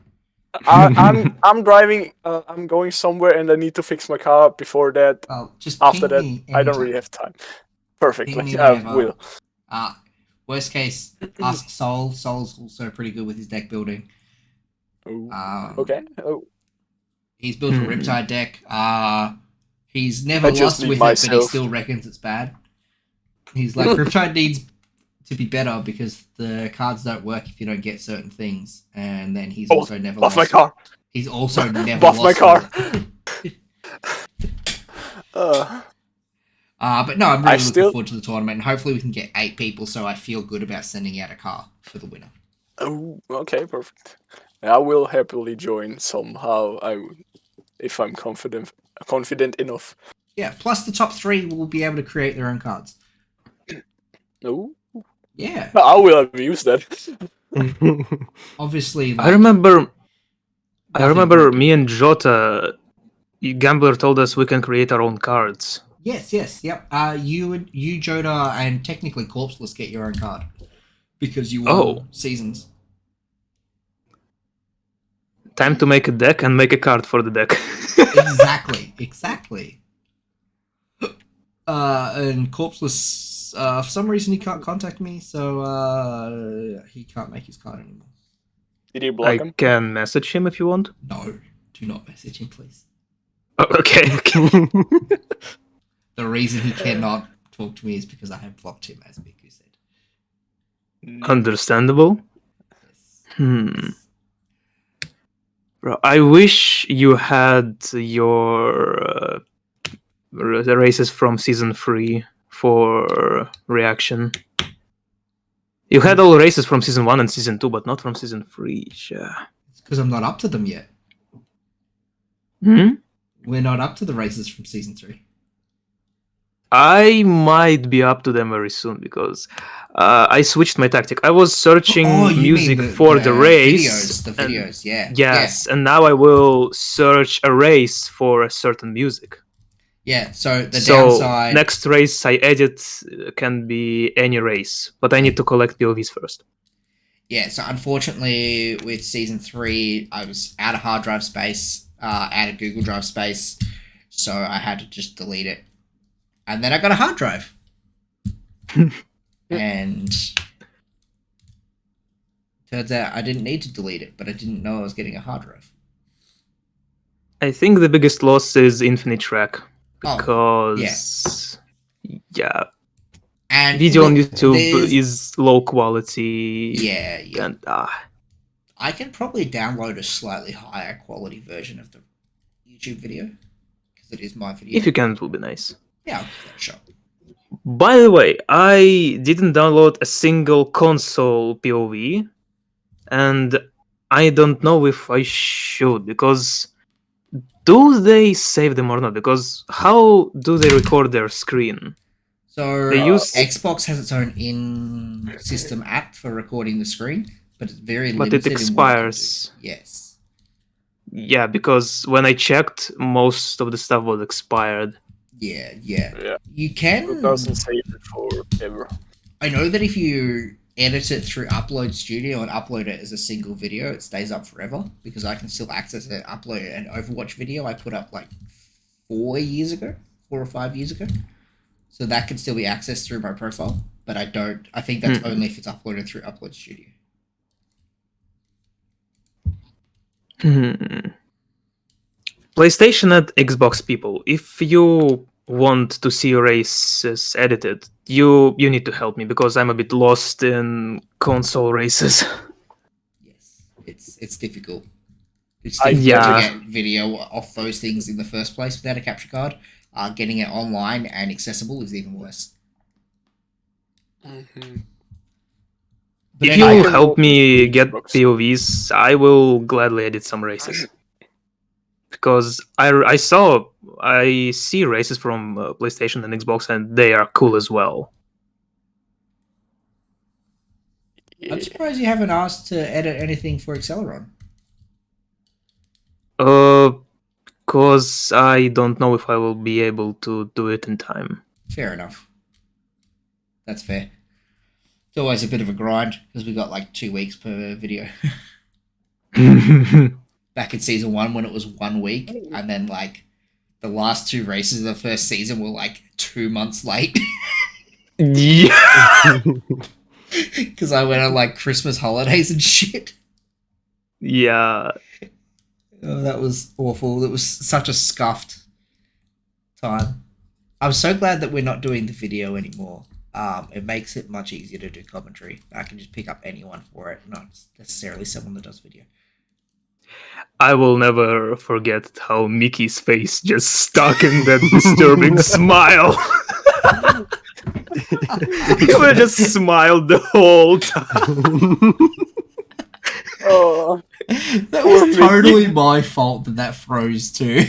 I'm driving. I'm going somewhere, and I need to fix my car before that.
Well, just
After
ping
that,
me
I don't
anytime.
really have time. Perfectly,
Ping me
I
whenever.
will.
Worst case, ask Sol. Sol's also pretty good with his deck building.
Ooh,
Okay.
okay. Oh,
He's built a Riptide deck. He's never
I just
lost
need
with it, but he
myself.
still reckons it's bad. He's like, Riptide needs to be better because the cards don't work if you don't get certain things. And then he's also never
buff
lost.
my car.
He's also never
Buff
lost
my car.
with it. But no, I'm really looking forward to the tournament. And hopefully we can get 8 people so I feel good about sending out a car for the winner.
Oh, okay, perfect. I will happily join somehow. If I'm confident enough.
Yeah, plus the top 3 will be able to create their own cards.
No,
Yeah.
I will abuse that.
Obviously,
I remember
nothing good.
me and Jota, Gambler told us we can create our own cards.
Yes, yep. You, Joda, and technically Corpseless get your own card because you won seasons.
Time to make a deck and make a card for the deck.
Exactly. And Corpseless, for some reason he can't contact me, so he can't make his card anymore.
Did you block
I
him?
can message him if you want.
No, do not message him, please.
Oh, okay.
The reason he cannot talk to me is because I have blocked him, as Miku said.
Understandable.
Yes.
Bro, I wish you had your the races from season 3 for reaction. You had all races from season 1 and season 2, but not from season 3. Yeah.
It's because I'm not up to them yet.
Hmm?
We're not up to the races from season 3.
I might be up to them very soon because I switched my tactic. I was searching music for the race.
The videos, yeah.
Yes, and now I will search a race for a certain music.
Yeah, so the downside...
next race I edit can be any race, but I need to collect POVs first.
Yeah, so unfortunately with season 3, I was out of hard drive space, out of Google Drive space, so I had to just delete it. And then I got a hard drive. And turns out I didn't need to delete it, but I didn't know I was getting a hard drive.
I think the biggest loss is Infinite Track.
Oh,
Because, yeah.
And
Video on
look,
YouTube
there's-
is low quality.
Yeah.
And,
I can probably download a slightly higher quality version of the YouTube video. Because because it is my video.
If you can, it will be nice.
Yeah, I'll give that a shot.
By the way, I didn't download a single console POV, and I don't know if I should, because do they save them or not? Because how do they record their screen?
So
They use-
Xbox has its own in-system app for recording the screen, but it's very
But
limited.
it expires.
In what it can do. Yes.
Yeah, because when I checked, most of the stuff was expired.
Yeah.
Yeah.
You
It
can.
doesn't save it forever.
I know that if you edit it through Upload Studio and upload it as a single video, it stays up forever because I can still access it, upload an Overwatch video I put up like 4 or 5 years ago. So that can still be accessed through my profile, but I think that's only if it's uploaded through Upload Studio.
PlayStation and Xbox people, if you want to see races edited, you need to help me because I'm a bit lost in console races.
Yes, it's difficult. It's
I-
difficult
Yeah.
to get video off those things in the first place without a capture card. Getting it online and accessible is even worse.
Mhm.
But
If
anyway,
you
can
help
walk
me
in
get
Xbox.
POVs, I will gladly edit some races. Because I see races from PlayStation and Xbox, and they are cool as well.
Yeah.
I'm surprised you haven't asked to edit anything for Acceleron.
Cause I don't know if I will be able to do it in time.
Fair enough. That's fair. It's always a bit of a grind because we got like 2 weeks per video. Back in season 1 when it was 1 week, and then like the last 2 races of the first season were like 2 months late
Yeah.
because I went on like Christmas holidays and shit.
Yeah.
Oh, that was awful. It was such a scuffed time. I'm so glad that we're not doing the video anymore. It makes it much easier to do commentary. I can just pick up anyone for it, not necessarily someone that does video.
I will never forget how Mickey's face just stuck in that disturbing smile. He would just smiled the whole time.
Oh,
That was totally my fault that froze too.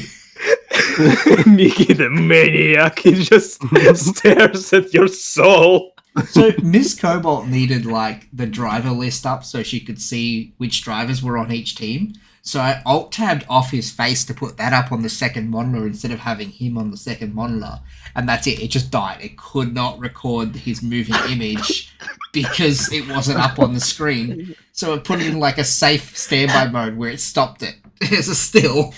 Mickey the maniac, he just stares at your soul.
So Miss Cobalt needed like the driver list up so she could see which drivers were on each team. So I alt-tabbed off his face to put that up on the second monitor instead of having him on the second monitor. And that's it. It just died. It could not record his moving image because it wasn't up on the screen. So it put it in like a safe standby mode where it stopped it as a still.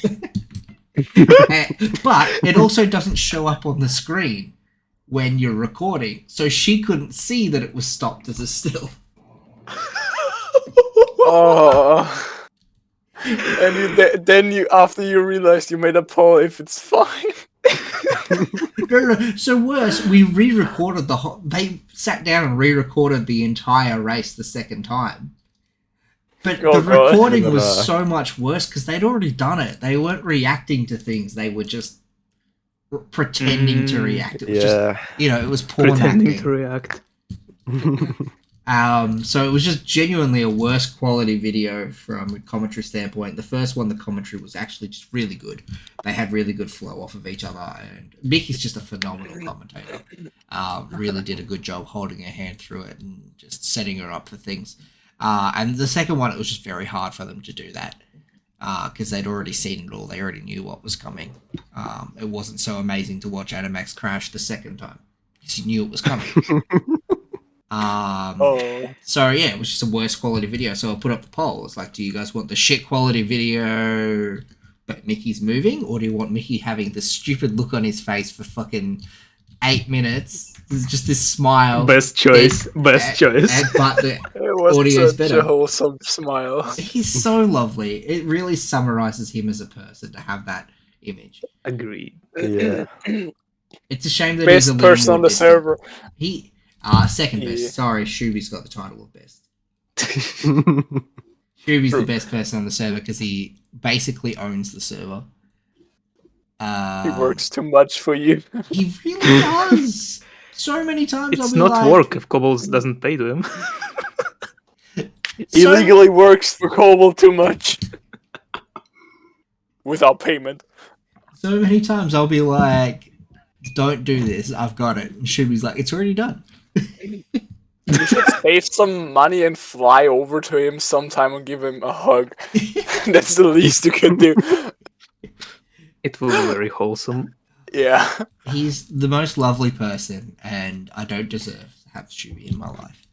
But it also doesn't show up on the screen when you're recording. So she couldn't see that it was stopped as a still.
oh. And then you, after you realized you made a poll if it's fine.
No. So worse, we re-recorded the whole. They sat down and re-recorded the entire race the second time. But
Oh,
the
God.
recording was
Uh.
so much worse because they'd already done it. They weren't reacting to things. They were just pretending to react. It was just,
Yeah.
it was porn
Pretending
acting.
to react.
So it was just genuinely a worse quality video from a commentary standpoint. The first one, the commentary was actually just really good. They had really good flow off of each other, and Mickey's just a phenomenal commentator. Really did a good job holding her hand through it and just setting her up for things. And the second one, it was just very hard for them to do that because they'd already seen it all. They already knew what was coming. It wasn't so amazing to watch Animax crash the second time because you knew it was coming.
Oh.
So yeah, it was just a worse quality video. So I put up the poll. It's like, do you guys want the shit quality video but Mickey's moving, or do you want Mickey having this stupid look on his face for fucking 8 minutes? There's just this smile.
Best choice. Best choice.
But the
It was
audio's
such
better.
a wholesome smile.
He's so lovely. It really summarizes him as a person to have that image.
Agreed.
Yeah.
It's a shame that he's a
Best
little
person
more
on the
distant.
server.
He second best.
Yeah.
Sorry, Shuby's got the title of best. Shuby's the
True.
best person on the server because he basically owns the server.
He works too much for you.
He really does. So many times I'll
It's
be
not
like,
work if Cobalt doesn't pay to him.
Illegally works for Cobalt too much. Without payment.
So many times I'll be like, don't do this, I've got it. And Shubi's like, it's already done.
You should save some money and fly over to him sometime and give him a hug. That's the least you can do.
It will be very wholesome.
Yeah.
He's the most lovely person, and I don't deserve to have Shubi in my life.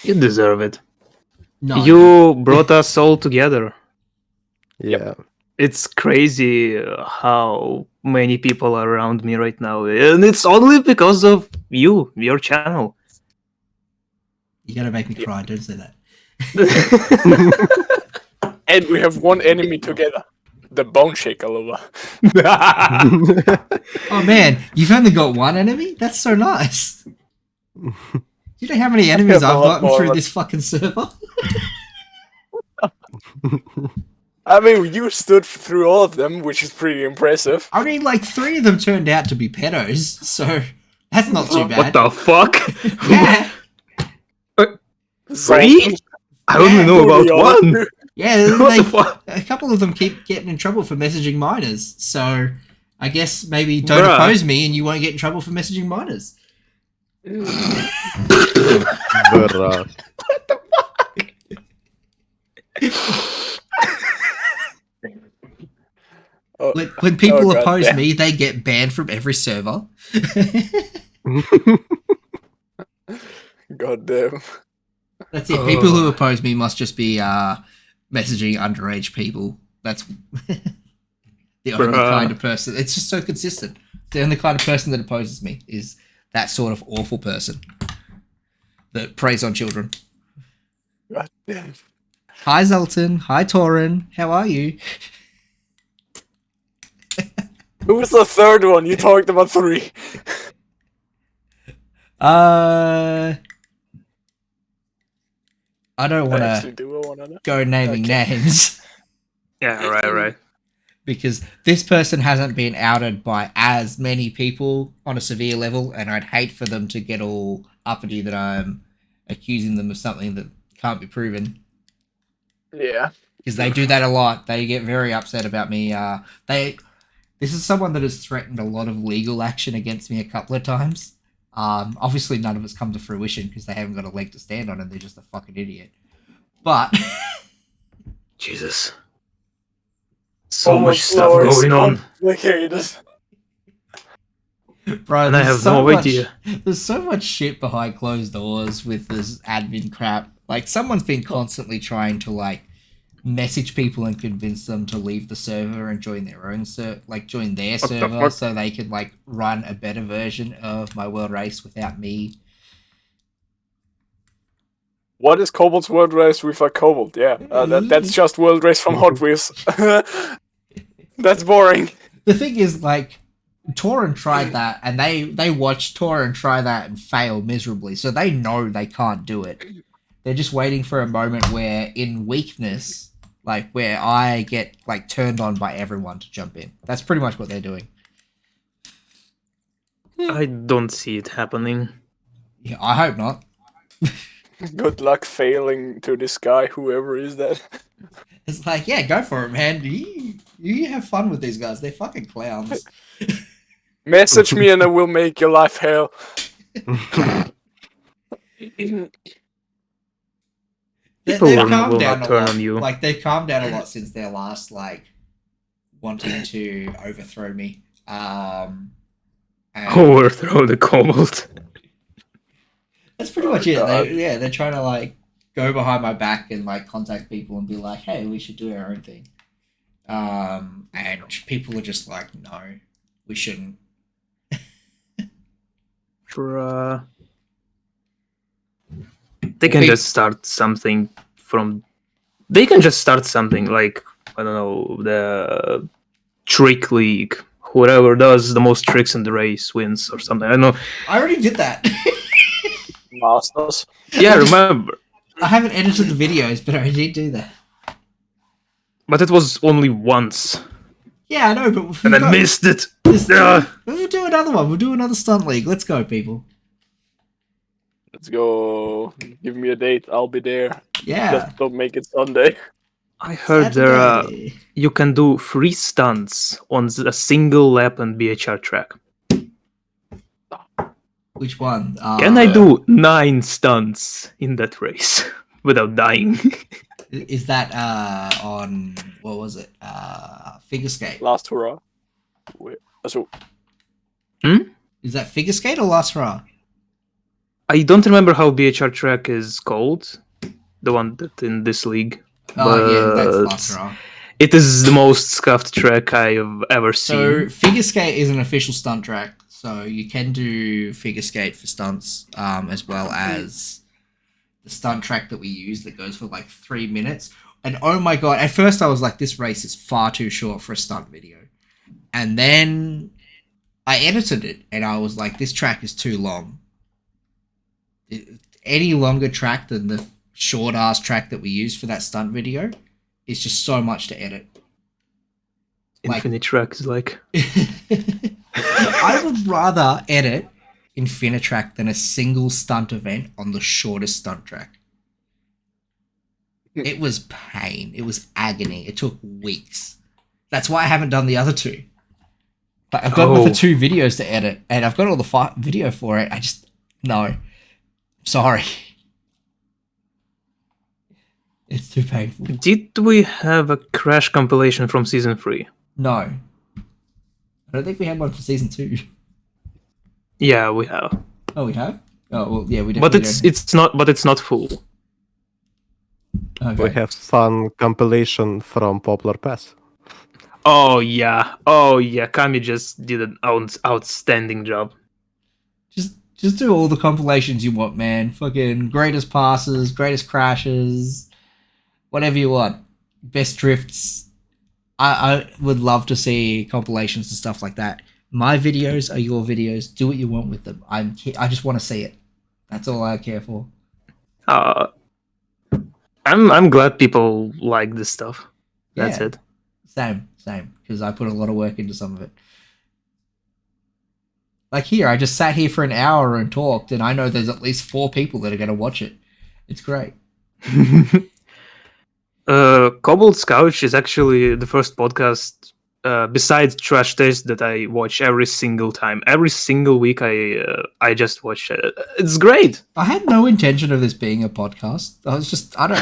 You deserve it.
No.
You brought us all together.
Yeah.
It's crazy how many people are around me right now, and it's only because of you, your channel.
You're going to make me cry, don't say that.
And we have one enemy together. The Bone Shaker Lover.
Oh man, you've only got one enemy? That's so nice. You know how many enemies
have a
I've
lot
gotten
more,
through
but-
this fucking server?
I mean, you stood through all of them, which is pretty impressive.
I mean, like 3 of them turned out to be pedos, so that's not too
What
bad.
the fuck?
Yeah,
Three? I only
Yeah,
know about
Fully
one.
honest.
yeah.
What the
They,
fuck?
a couple of them keep getting in trouble for messaging minors, so I guess maybe don't
Bruh.
oppose me and you won't get in trouble for messaging minors.
Bruh.
Oh,
When people
God
oppose
damn.
me, they get banned from every server.
God damn.
That's it. People who oppose me must just be messaging underage people. That's the only
Bruh.
kind of person. It's just so consistent. The only kind of person that opposes me is that sort of awful person that preys on children.
God damn.
Hi, Zoltan. Hi, Torin. How are you?
Who was the third one? You talked about 3.
I don't want
Actually,
to
do I want to?
go naming
Okay.
names.
Yeah, right.
Because this person hasn't been outed by as many people on a severe level, and I'd hate for them to get all uppity that I'm accusing them of something that can't be proven.
Yeah.
Because they do that a lot. They get very upset about me. This is someone that has threatened a lot of legal action against me a couple of times. Obviously, none of it's come to fruition because they haven't got a leg to stand on and they're just a fucking idiot. But
Jesus. So much stuff going on.
Complicated.
bro,
And I
there's
have
so
no
much,
idea.
There's so much shit behind closed doors with this admin crap. Like, someone's been constantly trying to message people and convince them to leave the server and join their own join their
What the
server
fuck?
so they could run a better version of my world race without me.
What is Cobalt's World Race without Cobalt? Yeah, that's just World Race from Hot Wheels. That's boring.
The thing is, Torin tried that, and they watched Torin try that and fail miserably, so they know they can't do it. They're just waiting for a moment where, in weakness, where I get turned on by everyone to jump in. That's pretty much what they're doing.
I don't see it happening.
Yeah, I hope not.
Good luck failing to this guy, whoever is that.
It's yeah, go for it, man. You have fun with these guys. They're fucking clowns.
Message me and I will make your life hell.
People
They've
will
calmed
not
down a
turn
lot.
on you.
They've calmed down a lot since their last wanting to overthrow me. And
Overthrow the Cobalt.
that's pretty much it.
God.
They're trying to go behind my back and contact people and be like, "Hey, we should do our own thing." And people are just like, "No, we shouldn't."
Bruh. They can
Big-
just start something from. They can just start something like, I don't know, the Trick League. Whoever does the most tricks in the race wins or something. I don't know.
I already did that.
Masters.
Yeah, remember.
I haven't edited the videos, but I did do that.
But it was only once.
Yeah, I know, but we've
And I
got
missed it.
this thing.
Ugh.
We'll do another one. We'll do another stunt league. Let's go, people.
Let's go. Give me a date. I'll be there.
Yeah.
Just don't make it Sunday.
I heard there are,
Saturday.
you can do 3 stunts on a single lap on BHR track.
Which one?
Can I do 9 stunts in that race without dying?
Is that on what was it? Figure skate.
Last hurrah. Wait, so
Is that figure skate or last hurrah?
I don't remember how BHR track is called, the one that in this league.
Oh yeah, that's
but
last hurrah.
It is the most scuffed track I've ever
So
seen.
figure skate is an official stunt track, so you can do figure skate for stunts, as well as the stunt track that we use that goes for like 3 minutes. And oh my god, at first I was like, this race is far too short for a stunt video. And then I edited it and I was like, this track is too long. Any longer track than the short ass track that we used for that stunt video is just so much to edit. like-
Infinite track is like...
I would rather edit Infinitrack than a single stunt event on the shortest stunt track. It was pain. It was agony. It took weeks. That's why I haven't done the other two. But I've got the 2 videos to edit, and I've got all the video for it. I just... No. Sorry. It's too painful.
Did we have a crash compilation from season 3?
No. I don't think we had one for season 2.
Yeah, we have.
Oh, we have? Oh, well, yeah, we
But
definitely
it's not full.
don't.
We have fun compilation from Poplar Pass.
Oh yeah, Kami just did an outstanding job.
Just do all the compilations you want, man. Fucking greatest passes, greatest crashes, whatever you want. Best drifts. I would love to see compilations and stuff like that. My videos are your videos. Do what you want with them. I just want to see it. That's all I care for.
I'm glad people like this stuff. That's
Yeah.
it.
Same. Because I put a lot of work into some of it. Like here, I just sat here for an hour and talked, and I know there's at least 4 people that are going to watch it. It's great.
Cobalt Couch is actually the first podcast besides Trash Taste that I watch every single time. Every single week I just watch it. It's great.
I had no intention of this being a podcast. I don't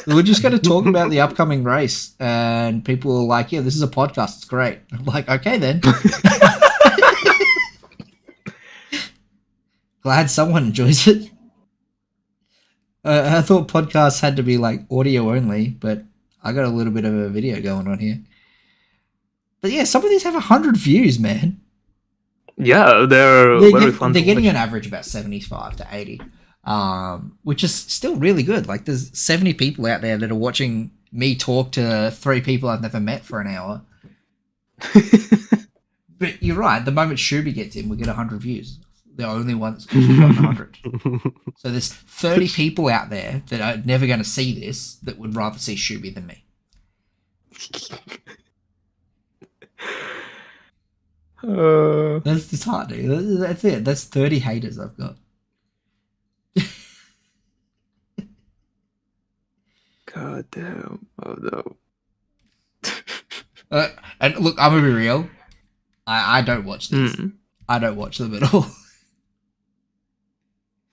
know. We're just going to talk about the upcoming race, and people are like, yeah, this is a podcast. It's great. I'm like, okay then. Glad someone enjoys it. I thought podcasts had to be like audio only, but I got a little bit of a video going on here. But yeah, some of these have 100 views, man.
Yeah, they're very fun.
They're
to
getting
watch.
an average about 75 to 80, which is still really good. Like, there's 70 people out there that are watching me talk to 3 people I've never met for an hour. But you're right. The moment Shuby gets in, we get 100 views. The only one that's actually gotten 100. So there's 30 people out there that are never going to see this that would rather see Shuby than me. That's disheartening. That's it. That's 30 haters I've got.
God damn. Oh no.
And look, I'm going to be real. I don't watch these.
Mm.
I don't watch them at all.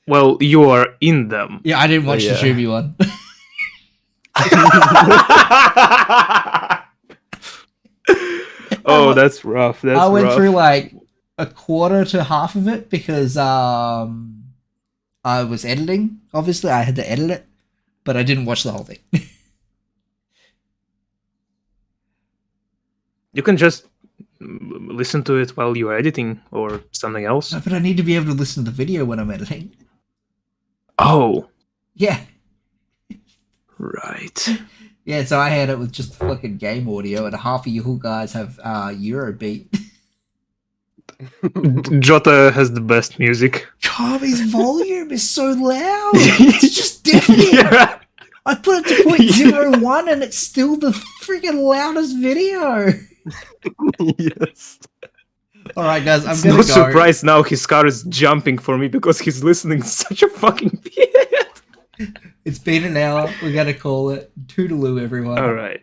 Well, you are in them.
Yeah, I didn't watch
Yeah.
the Shuby one.
Oh, that's rough. That's
I went
rough.
through like a quarter to half of it because I was editing. Obviously, I had to edit it, but I didn't watch the whole thing.
You can just listen to it while you're editing or something else.
But I need to be able to listen to the video when I'm editing.
Oh,
Yeah.
right.
Yeah, so I had it with just fucking game audio, and half of you guys have Eurobeat.
Jota has the best music.
Tommy's volume is so loud. It's just deafening.
Yeah.
I put it to 0.01 and it's still the freaking loudest video.
Yes.
All right, guys, I'm
It's
gonna
no
go.
surprise now his car is jumping for me because he's listening to such a fucking bit.
It's been an hour. We gotta call it. Toodaloo, everyone.
All right.